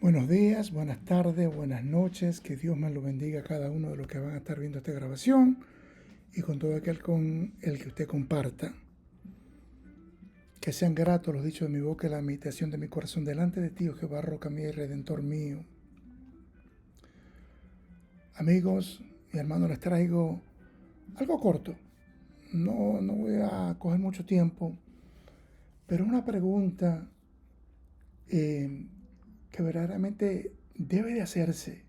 Buenos días, buenas tardes, buenas noches. Que Dios me lo bendiga a cada uno de los que van a estar viendo esta grabación y con todo aquel con el que usted comparta. Que sean gratos los dichos de mi boca y la meditación de mi corazón delante de ti, oh Jehová, roca mía y redentor mío. Amigos y hermanos, les traigo algo corto. No voy a coger mucho tiempo, pero es una pregunta que verdaderamente debe de hacerse.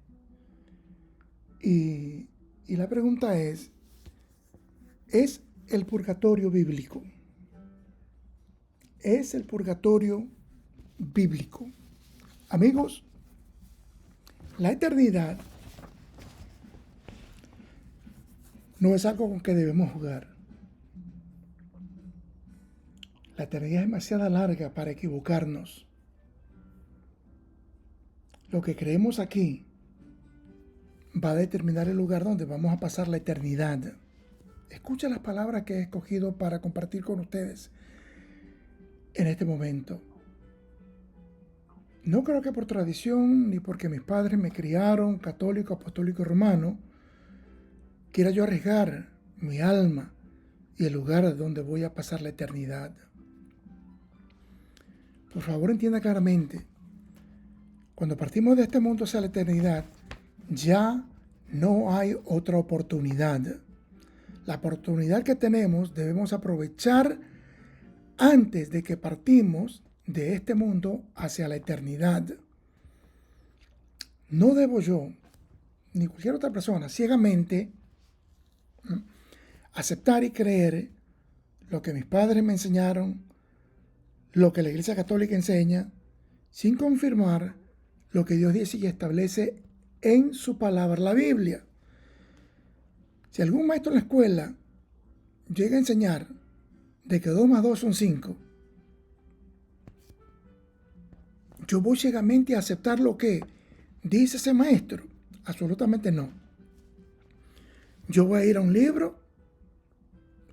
Y la pregunta ¿es el purgatorio bíblico? ¿Es el purgatorio bíblico? Amigos, la eternidad no es algo con que debemos jugar. La eternidad es demasiado larga para equivocarnos. Lo que creemos aquí va a determinar el lugar donde vamos a pasar la eternidad. Escucha las palabras que he escogido para compartir con ustedes en este momento. No creo que por tradición ni porque mis padres me criaron católico, apostólico y romano, quiera yo arriesgar mi alma y el lugar donde voy a pasar la eternidad. Por favor, entienda claramente, cuando partimos de este mundo hacia la eternidad, ya no hay otra oportunidad. La oportunidad que tenemos debemos aprovechar antes de que partimos de este mundo hacia la eternidad. No debo yo, ni cualquier otra persona, ciegamente aceptar y creer lo que mis padres me enseñaron, lo que la Iglesia Católica enseña, sin confirmar lo que Dios dice y establece en su palabra, la Biblia. Si algún maestro en la escuela llega a enseñar de que 2 más 2 son 5, ¿yo voy ciegamente a aceptar lo que dice ese maestro? Absolutamente no. Yo voy a ir a un libro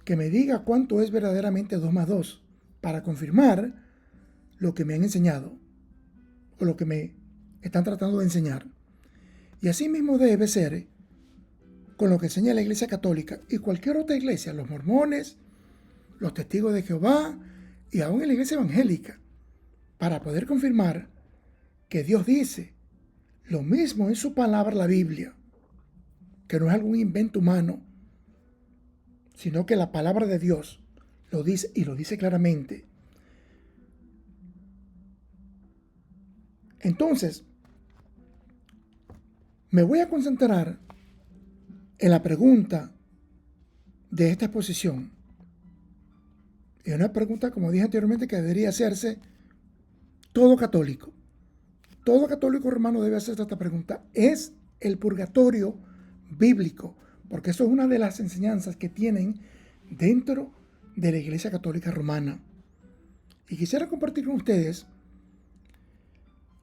que me diga cuánto es verdaderamente 2 más 2 para confirmar lo que me han enseñado o lo que me están tratando de enseñar. Y así mismo debe ser con lo que enseña la Iglesia Católica y cualquier otra iglesia, los mormones, los testigos de Jehová y aún en la Iglesia Evangélica, para poder confirmar que Dios dice lo mismo en su palabra, la Biblia, que no es algún invento humano, sino que la palabra de Dios lo dice y lo dice claramente. Entonces, me voy a concentrar en la pregunta de esta exposición. Y una pregunta, como dije anteriormente, que debería hacerse todo católico. Todo católico romano debe hacerse esta pregunta. ¿Es el purgatorio bíblico? Porque eso es una de las enseñanzas que tienen dentro de la Iglesia Católica Romana. Y quisiera compartir con ustedes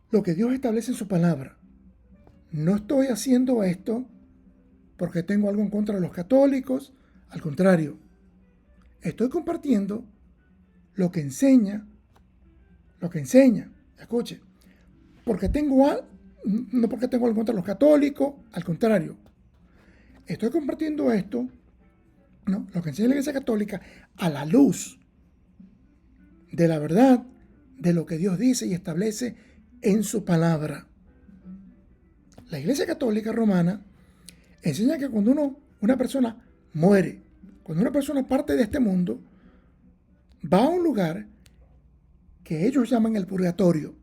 lo que Dios establece en su palabra. No estoy haciendo esto porque tengo algo en contra de los católicos. Al contrario, estoy compartiendo lo que enseña. Escuche, no porque tengo algo en contra de los católicos, al contrario, estoy compartiendo esto, ¿no? Lo que enseña la Iglesia Católica a la luz de la verdad de lo que Dios dice y establece en su palabra. La Iglesia Católica Romana enseña que cuando una persona muere, cuando una persona parte de este mundo, va a un lugar que ellos llaman el purgatorio,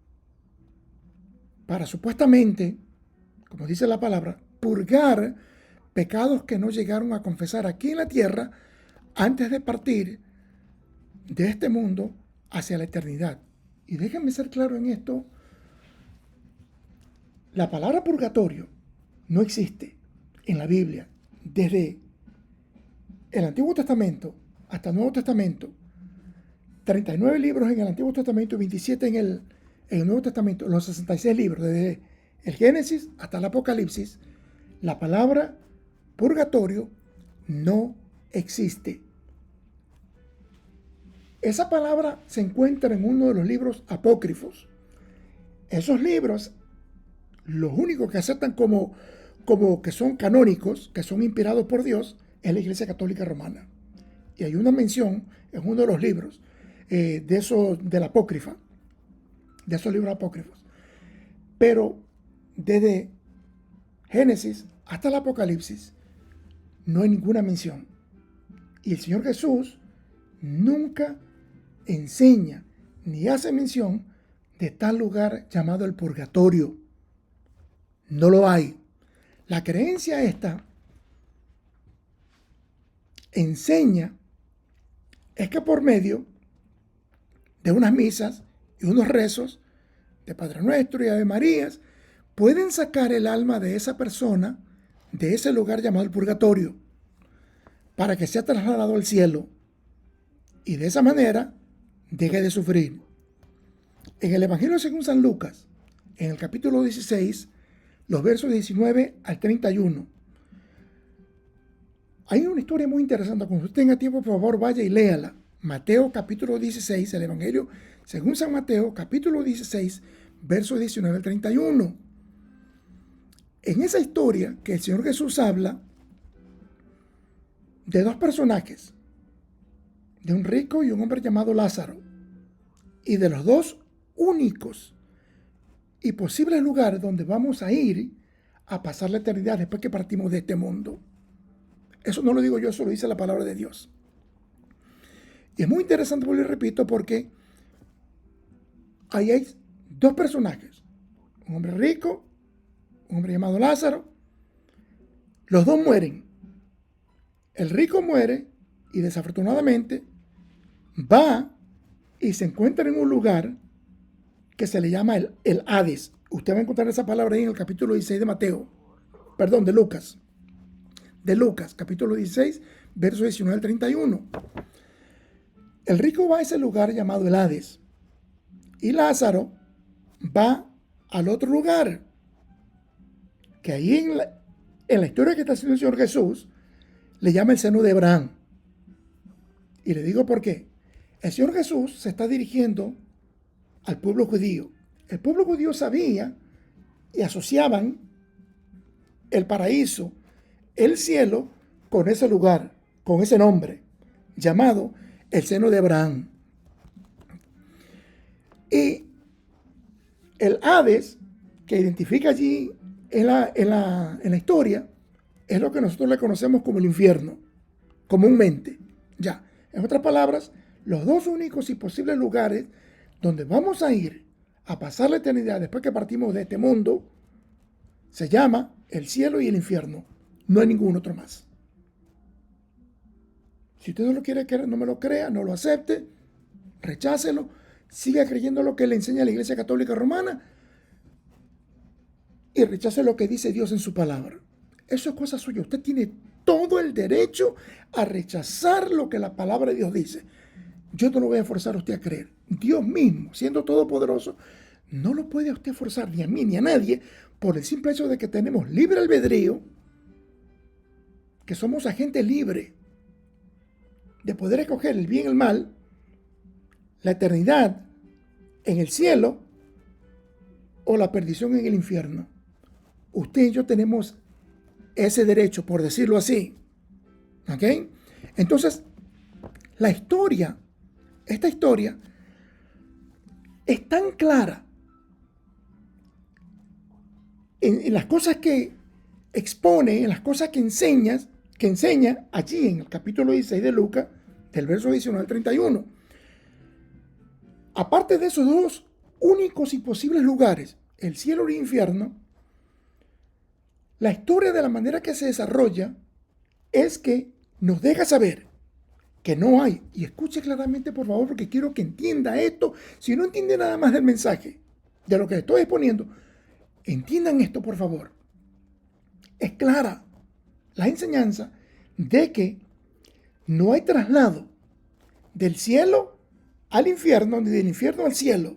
para supuestamente, como dice la palabra, purgar pecados que no llegaron a confesar aquí en la tierra antes de partir de este mundo hacia la eternidad. Y déjenme ser claro en esto, la palabra purgatorio no existe en la Biblia desde el Antiguo Testamento hasta el Nuevo Testamento. 39 libros en el Antiguo Testamento y 27 en el Nuevo Testamento, los 66 libros, desde el Génesis hasta el Apocalipsis, la palabra purgatorio no existe. Esa palabra se encuentra en uno de los libros apócrifos. Esos libros Los únicos que aceptan como que son canónicos, que son inspirados por Dios, es la Iglesia Católica Romana. Y hay una mención en uno de los libros de la apócrifa, de esos libros apócrifos. Pero desde Génesis hasta el Apocalipsis no hay ninguna mención. Y el Señor Jesús nunca enseña ni hace mención de tal lugar llamado el purgatorio. No lo hay. La creencia esta enseña es que por medio de unas misas y unos rezos de Padre Nuestro y Ave Marías pueden sacar el alma de esa persona de ese lugar llamado el purgatorio para que sea trasladado al cielo y de esa manera deje de sufrir. En el Evangelio según San Lucas, en el capítulo 16, los versos 19 al 31, hay una historia muy interesante. Cuando usted tenga tiempo, por favor, vaya y léala. Mateo capítulo 16, el Evangelio según San Mateo capítulo 16, versos 19 al 31. En esa historia que el Señor Jesús habla de dos personajes, de un rico y un hombre llamado Lázaro, y de los dos únicos y posibles lugares donde vamos a ir a pasar la eternidad después que partimos de este mundo. Eso no lo digo yo, eso lo dice la palabra de Dios. Y es muy interesante, porque repito, porque ahí hay dos personajes, un hombre rico, un hombre llamado Lázaro. Los dos mueren. El rico muere y desafortunadamente va y se encuentra en un lugar que se le llama el Hades. Usted va a encontrar esa palabra ahí en el capítulo 16 de Mateo. Perdón, de Lucas. De Lucas, capítulo 16, versos 19 al 31. El rico va a ese lugar llamado el Hades. Y Lázaro va al otro lugar. Que ahí en la historia que está haciendo el Señor Jesús, le llama el seno de Abraham. Y le digo por qué. El Señor Jesús se está dirigiendo al pueblo judío. El pueblo judío sabía y asociaban el paraíso, el cielo, con ese lugar, con ese nombre, llamado el seno de Abraham. Y el Hades, que identifica allí en la historia, es lo que nosotros le conocemos como el infierno, comúnmente. Ya, en otras palabras, los dos únicos y posibles lugares donde vamos a ir a pasar la eternidad después que partimos de este mundo se llama el cielo y el infierno. No hay ningún otro más. Si usted no lo quiere creer, no me lo crea, no lo acepte, rechácelo, siga creyendo lo que le enseña la Iglesia Católica Romana y rechace lo que dice Dios en su palabra. Eso es cosa suya. Usted tiene todo el derecho a rechazar lo que la palabra de Dios dice. Yo no lo voy a forzar a usted a creer. Dios mismo, siendo todopoderoso, no lo puede a usted forzar ni a mí ni a nadie por el simple hecho de que tenemos libre albedrío, que somos agentes libres de poder escoger el bien y el mal, la eternidad en el cielo o la perdición en el infierno. Usted y yo tenemos ese derecho, por decirlo así. ¿Ok? Entonces, esta historia es tan clara en las cosas que expone, en las cosas que enseña allí en el capítulo 16 de Lucas, del verso 19 al 31. Aparte de esos dos únicos y posibles lugares, el cielo y el infierno, la historia de la manera que se desarrolla es que nos deja saber que no hay, y escuche claramente por favor porque quiero que entienda esto, si no entiende nada más del mensaje, de lo que estoy exponiendo, entiendan esto por favor. Es clara la enseñanza de que no hay traslado del cielo al infierno, ni del infierno al cielo,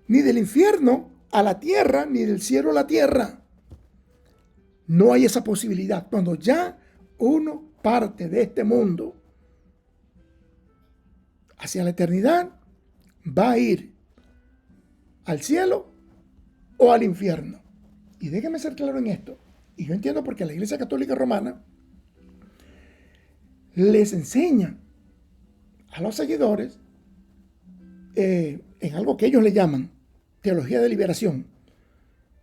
ni del infierno a la tierra, ni del cielo a la tierra. No hay esa posibilidad. Cuando ya uno parte de este mundo hacia la eternidad, va a ir al cielo o al infierno. Y déjeme ser claro en esto. Y yo entiendo porque la Iglesia Católica Romana les enseña a los seguidores en algo que ellos le llaman teología de liberación,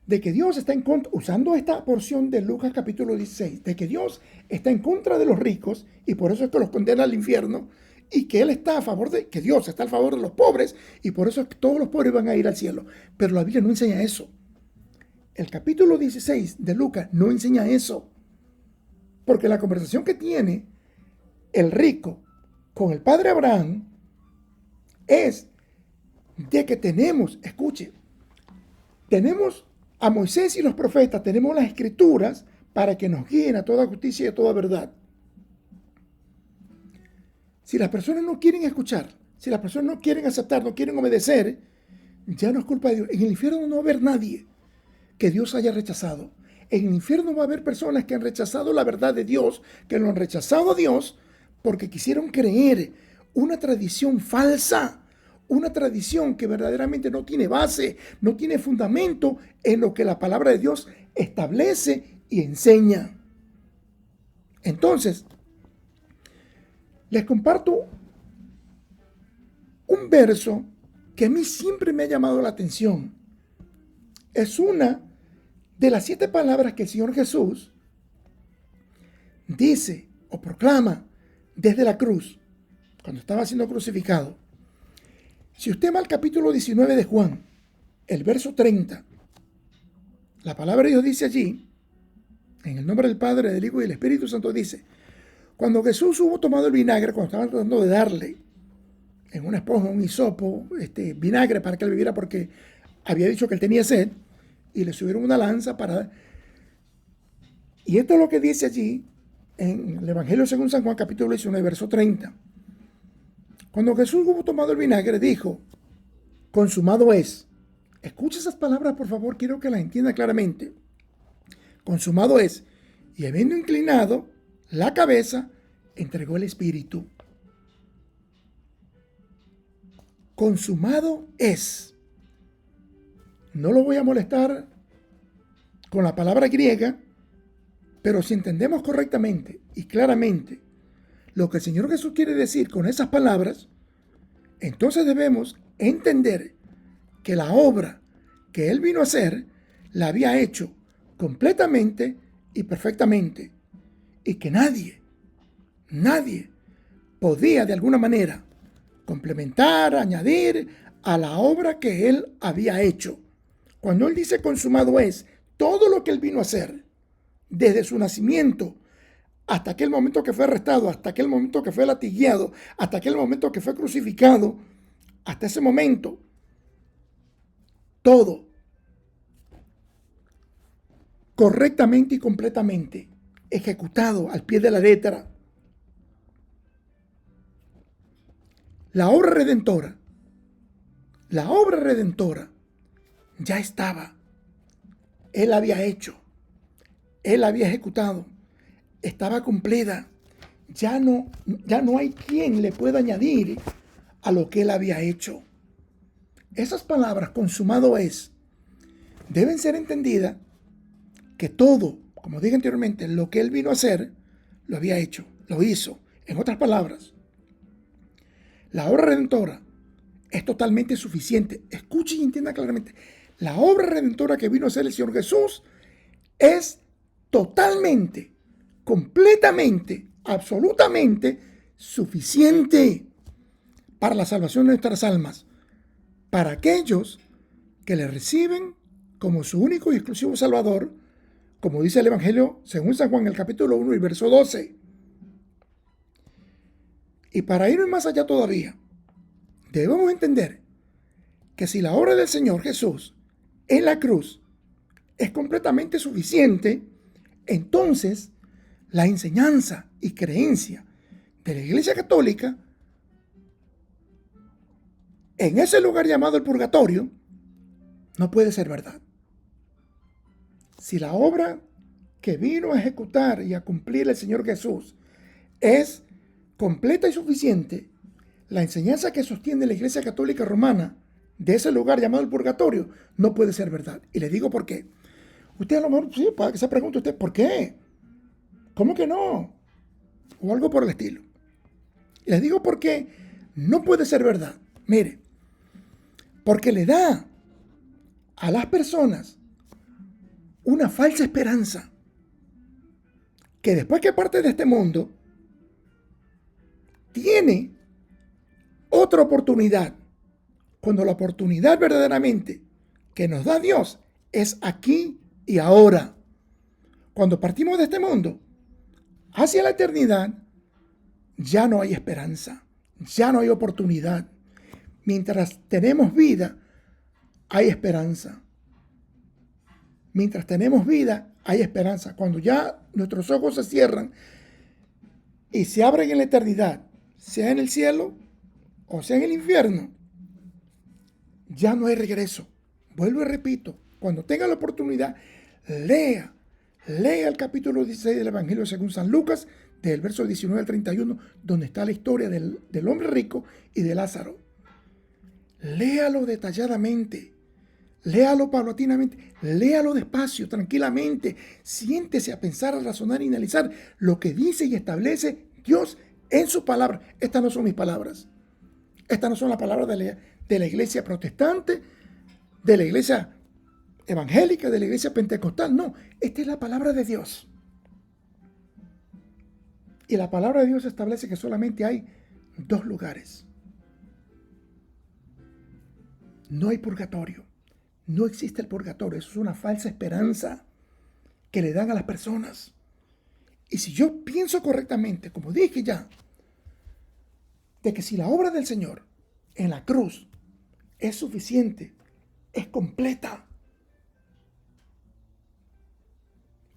de que Dios está en contra, usando esta porción de Lucas capítulo 16, de que Dios está en contra de los ricos y por eso es que los condena al infierno, y que Él está a favor de, que Dios está a favor de los pobres y por eso es que todos los pobres van a ir al cielo. Pero la Biblia no enseña eso. El capítulo 16 de Lucas no enseña eso. Porque la conversación que tiene el rico con el padre Abraham es de que tenemos, escuche, tenemos a Moisés y los profetas, tenemos las escrituras para que nos guíen a toda justicia y a toda verdad. Si las personas no quieren escuchar, si las personas no quieren aceptar, no quieren obedecer, ya no es culpa de Dios. En el infierno no va a haber nadie que Dios haya rechazado. En el infierno va a haber personas que han rechazado la verdad de Dios, que lo han rechazado a Dios porque quisieron creer una tradición falsa, una tradición que verdaderamente no tiene base, no tiene fundamento en lo que la palabra de Dios establece y enseña. Entonces, les comparto un verso que a mí siempre me ha llamado la atención. Es una de las 7 palabras que el Señor Jesús dice o proclama desde la cruz, cuando estaba siendo crucificado. Si usted va al capítulo 19 de Juan, el verso 30, la palabra de Dios dice allí, en el nombre del Padre, del Hijo y del Espíritu Santo, dice: cuando Jesús hubo tomado el vinagre, cuando estaban tratando de darle en una esponja, un hisopo, vinagre para que él bebiera porque había dicho que él tenía sed, y le subieron una lanza para... Y esto es lo que dice allí en el Evangelio según San Juan, capítulo 19, verso 30. Cuando Jesús hubo tomado el vinagre, dijo: consumado es. Escucha esas palabras, por favor, quiero que las entienda claramente. Consumado es. Y habiendo inclinado la cabeza, entregó el espíritu. Consumado es. No lo voy a molestar con la palabra griega, pero si entendemos correctamente y claramente lo que el Señor Jesús quiere decir con esas palabras, entonces debemos entender que la obra que Él vino a hacer la había hecho completamente y perfectamente, y que nadie podía de alguna manera complementar, añadir a la obra que Él había hecho. Cuando Él dice consumado es, todo lo que Él vino a hacer, desde su nacimiento hasta aquel momento que fue arrestado, hasta aquel momento que fue latigueado, hasta aquel momento que fue crucificado, hasta ese momento, todo correctamente y completamente ejecutado al pie de la letra. La obra redentora ya estaba. Él había hecho, Él había ejecutado, estaba cumplida. Ya no hay quien le pueda añadir a lo que Él había hecho. Esas palabras, consumado es, deben ser entendidas que todo, como dije anteriormente, lo que Él vino a hacer, lo había hecho, lo hizo. En otras palabras, la obra redentora es totalmente suficiente. Escuche y entienda claramente. La obra redentora que vino a hacer el Señor Jesús es totalmente, completamente, absolutamente suficiente para la salvación de nuestras almas, para aquellos que le reciben como su único y exclusivo Salvador, como dice el Evangelio según San Juan, el capítulo 1 y verso 12. Y para ir más allá todavía, debemos entender que si la obra del Señor Jesús en la cruz es completamente suficiente, entonces la enseñanza y creencia de la Iglesia Católica en ese lugar llamado el purgatorio no puede ser verdad. Si la obra que vino a ejecutar y a cumplir el Señor Jesús es completa y suficiente, la enseñanza que sostiene la Iglesia Católica Romana de ese lugar llamado el purgatorio no puede ser verdad. Y les digo por qué. Usted a lo mejor, sí, para que se pregunte usted, ¿por qué? ¿Cómo que no? O algo por el estilo. Y les digo por qué no puede ser verdad. Mire, porque le da a las personas una falsa esperanza que después que parte de este mundo, tiene otra oportunidad, cuando la oportunidad verdaderamente que nos da Dios es aquí y ahora. Cuando partimos de este mundo hacia la eternidad, ya no hay esperanza, ya no hay oportunidad. Mientras tenemos vida, hay esperanza. Mientras tenemos vida, hay esperanza. Cuando ya nuestros ojos se cierran y se abren en la eternidad, sea en el cielo o sea en el infierno, ya no hay regreso. Vuelvo y repito, cuando tenga la oportunidad, lea el capítulo 16 del Evangelio según San Lucas, del verso 19 al 31, donde está la historia del hombre rico y de Lázaro. Léalo detalladamente, léalo paulatinamente, léalo despacio, tranquilamente. Siéntese a pensar, a razonar y analizar lo que dice y establece Dios en su palabra. Estas no son mis palabras. Estas no son las palabras de la iglesia protestante, de la iglesia evangélica, de la iglesia pentecostal. No, esta es la palabra de Dios. Y la palabra de Dios establece que solamente hay dos lugares. No hay purgatorio. No existe el purgatorio. Eso es una falsa esperanza que le dan a las personas. Y si yo pienso correctamente, como dije ya, de que si la obra del Señor en la cruz es suficiente, es completa,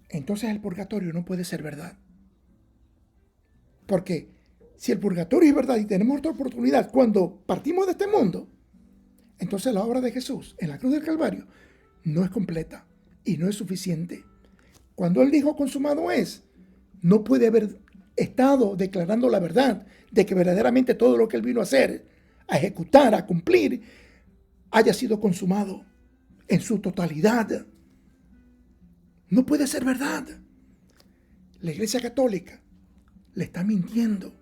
entonces el purgatorio no puede ser verdad. Porque si el purgatorio es verdad y tenemos otra oportunidad cuando partimos de este mundo, entonces la obra de Jesús en la cruz del Calvario no es completa y no es suficiente. Cuando Él dijo consumado es, no puede haber estado declarando la verdad de que verdaderamente todo lo que Él vino a hacer, a ejecutar, a cumplir, haya sido consumado en su totalidad. No puede ser verdad. La Iglesia Católica le está mintiendo.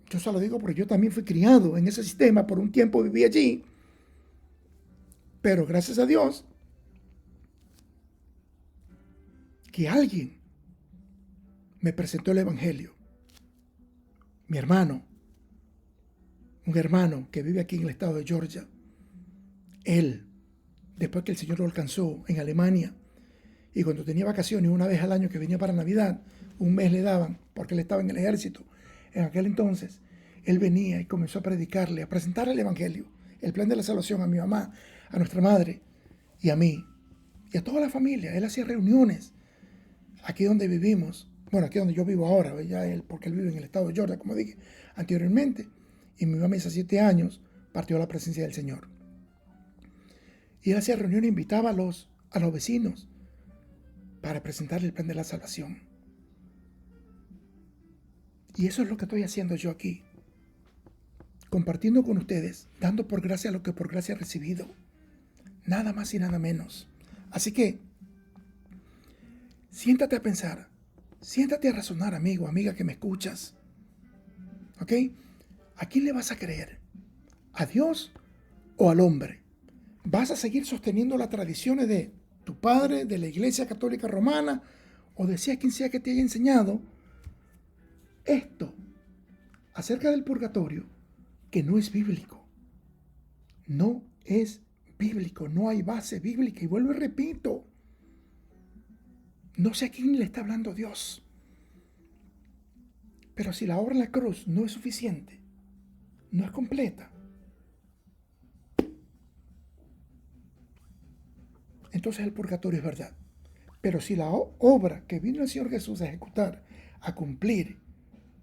Yo se lo digo porque yo también fui criado en ese sistema, por un tiempo viví allí, pero gracias a Dios que alguien me presentó el Evangelio. Mi hermano, un hermano que vive aquí en el estado de Georgia, él, después que el Señor lo alcanzó en Alemania, y cuando tenía vacaciones, una vez al año que venía para Navidad, un mes le daban, porque él estaba en el ejército. En aquel entonces, él venía y comenzó a predicarle, a presentar el Evangelio, el plan de la salvación a mi mamá, a nuestra madre y a mí, y a toda la familia. Él hacía reuniones aquí donde vivimos, bueno, aquí donde yo vivo ahora, ya él, porque él vive en el estado de Georgia, como dije anteriormente, y mi mamá hace 7 años partió a la presencia del Señor. Y él hacía reuniones, invitaba a los vecinos para presentarle el plan de la salvación. Y eso es lo que estoy haciendo yo aquí, compartiendo con ustedes, dando por gracia lo que por gracia he recibido, nada más y nada menos. Así que siéntate a pensar, siéntate a razonar, amigo, amiga que me escuchas. ¿Ok? ¿A quién le vas a creer? ¿A Dios o al hombre? ¿Vas a seguir sosteniendo las tradiciones de tu padre, de la Iglesia Católica Romana, o de sea quien sea que te haya enseñado esto acerca del purgatorio, que no es bíblico? No es bíblico, no hay base bíblica. Y vuelvo y repito, no sé a quién le está hablando Dios, pero si la obra en la cruz no es suficiente, no es completa, entonces el purgatorio es verdad. Pero si la obra que vino el Señor Jesús a ejecutar, a cumplir,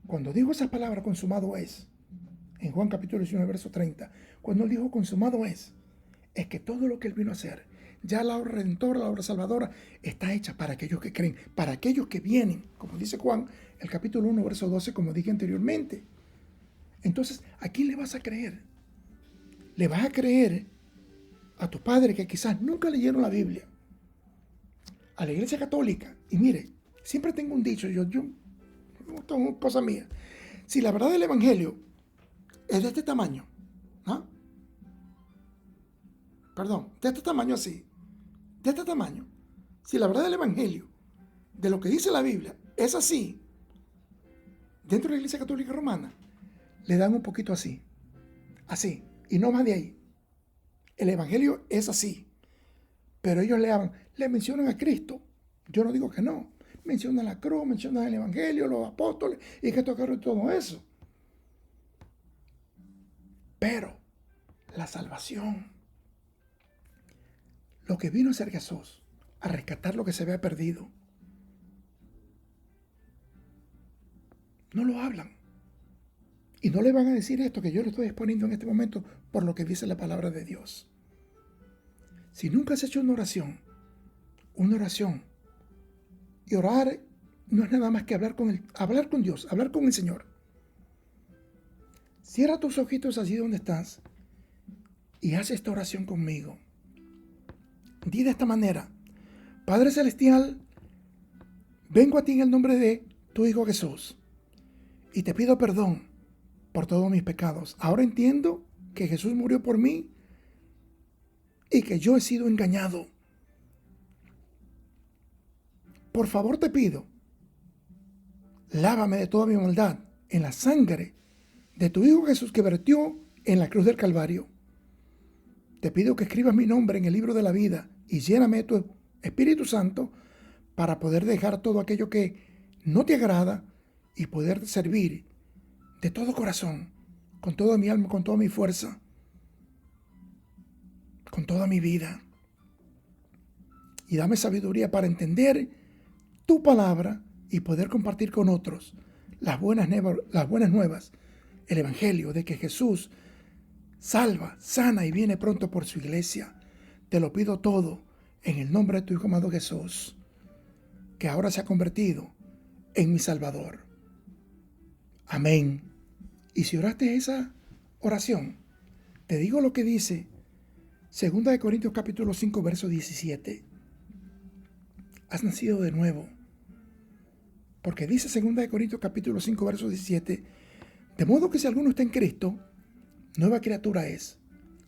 cuando dijo esa palabra consumado es, en Juan capítulo 19, verso 30, cuando él dijo consumado es que todo lo que él vino a hacer, ya la obra redentora, la obra salvadora, está hecha para aquellos que creen, para aquellos que vienen, como dice Juan, el capítulo 1, verso 12, como dije anteriormente. Entonces, ¿a quién le vas a creer? ¿Le vas a creer a tus padres que quizás nunca leyeron la Biblia, a la iglesia católica. Y mire, siempre tengo un dicho, esto es una cosa mía. Si la verdad del evangelio es de este tamaño, ¿no? Perdón, de este tamaño así, de este tamaño. Si la verdad del evangelio, de lo que dice la Biblia, es así, dentro de la iglesia católica romana, le dan un poquito así, y no más de ahí. El evangelio es así, pero ellos le mencionan a Cristo. Yo no digo que no. Mencionan la cruz, mencionan el evangelio, los apóstoles, y que tocaron todo eso. Pero la salvación, lo que vino a ser Jesús, a rescatar lo que se había perdido, no lo hablan. Y no le van a decir esto que yo le estoy exponiendo en este momento por lo que dice la palabra de Dios. Si nunca has hecho una oración, y orar no es nada más que hablar con Dios, hablar con el Señor. Cierra tus ojitos allí donde estás y haz esta oración conmigo. Di de esta manera: Padre Celestial, vengo a ti en el nombre de tu Hijo Jesús y te pido perdón por todos mis pecados. Ahora entiendo que Jesús murió por mí y que yo he sido engañado. Por favor te pido, lávame de toda mi maldad en la sangre de tu Hijo Jesús que vertió en la cruz del Calvario. Te pido que escribas mi nombre en el libro de la vida y lléname de tu Espíritu Santo para poder dejar todo aquello que no te agrada y poder servir de todo corazón, con toda mi alma, con toda mi fuerza, con toda mi vida. Y dame sabiduría para entender tu palabra y poder compartir con otros las buenas nuevas, el evangelio de que Jesús salva, sana y viene pronto por su iglesia. Te lo pido todo en el nombre de tu Hijo amado Jesús, que ahora se ha convertido en mi Salvador. Amén. Y si oraste esa oración, te digo lo que dice 2 Corintios capítulo 5, verso 17. Has nacido de nuevo. Porque dice 2 Corintios capítulo 5, verso 17, de modo que si alguno está en Cristo, nueva criatura es.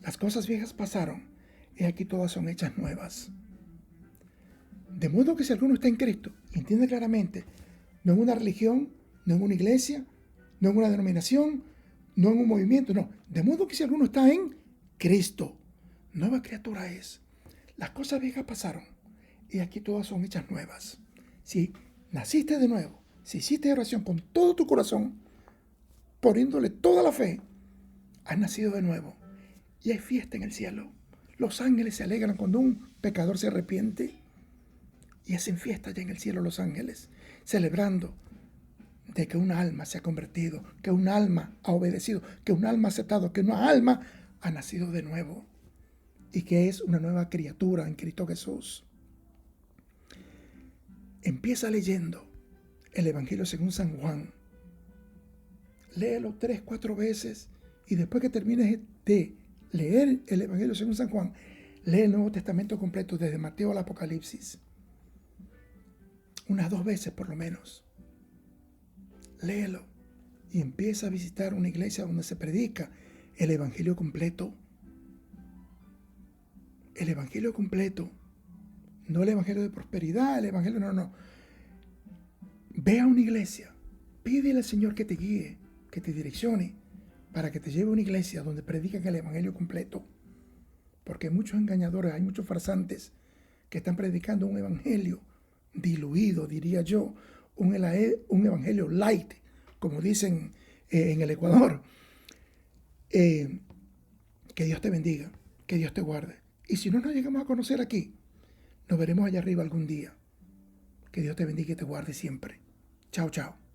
Las cosas viejas pasaron, y aquí todas son hechas nuevas. De modo que si alguno está en Cristo, entiende claramente, no en una religión, no en una iglesia, no en una denominación, no en un movimiento, no. De modo que si alguno está en Cristo, nueva criatura es. Las cosas viejas pasaron, y aquí todas son hechas nuevas. Si naciste de nuevo, si hiciste oración con todo tu corazón, poniéndole toda la fe, has nacido de nuevo. Y hay fiesta en el cielo. Los ángeles se alegran cuando un pecador se arrepiente. Y hacen fiesta allá en el cielo los ángeles, celebrando de que una alma se ha convertido, que un alma ha obedecido, que un alma ha aceptado, que una alma ha nacido de nuevo y que es una nueva criatura en Cristo Jesús. Empieza leyendo el Evangelio según San Juan. Léelo 3, 4 veces y después que termines de leer el Evangelio según San Juan, lee el Nuevo Testamento completo desde Mateo al Apocalipsis. Unas 2 veces por lo menos. Léelo y empieza a visitar una iglesia donde se predica el Evangelio completo. El Evangelio completo. No el Evangelio de prosperidad, el Evangelio no. Ve a una iglesia, pídele al Señor que te guíe, que te direccione, para que te lleve a una iglesia donde predican el Evangelio completo. Porque hay muchos engañadores, hay muchos farsantes que están predicando un Evangelio diluido, diría yo, un Evangelio light, como dicen en el Ecuador. Que Dios te bendiga, que Dios te guarde. Y si no nos llegamos a conocer aquí, nos veremos allá arriba algún día. Que Dios te bendiga y te guarde siempre. Chao, chao.